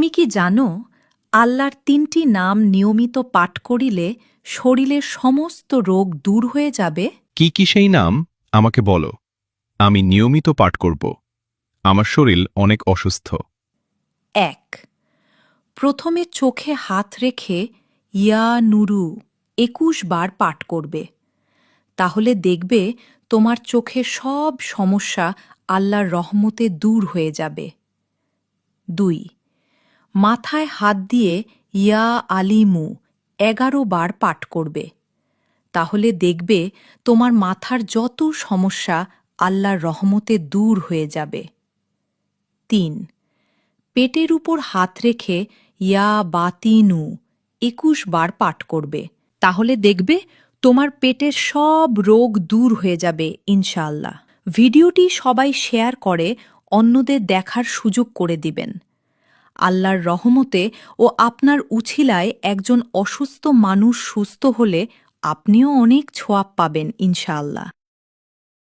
তুমি কি জানো আল্লাহর ৩টি নাম নিয়মিত পাঠ করিলে শরীরের সমস্ত রোগ দূর হয়ে যাবে? কি কি সেই নাম আমাকে বলো। আমি নিয়মিত পাঠ করব। আমার শরীর অনেক অসুস্থ। ১. প্রথমে চোখে হাত রেখে ইয়া নুরু ২১ বার পাঠ করবে। তাহলে দেখবে তোমার চোখের সব সমস্যা আল্লাহর রহমতে দূর হয়ে যাবে। ২. মাথায় হাত দিয়ে ইয়া আলিমু ১১ বার পাঠ করবে। তাহলে দেখবে তোমার মাথার যত সমস্যা আল্লাহর রহমতে দূর হয়ে যাবে। ৩. পেটের উপর হাত রেখে ইয়া বাতিনু ২১ বার পাঠ করবে। তাহলে দেখবে তোমার পেটের সব রোগ দূর হয়ে যাবে ইনশাআল্লাহ। ভিডিওটি সবাই শেয়ার করে অন্যদের দেখার সুযোগ করে দিবেন। আল্লাহর রহমতে ও আপনার উছিলায় একজন অসুস্থ মানুষ সুস্থ হলে আপনিও অনেক ছোয়াব পাবেন ইনশাআল্লাহ।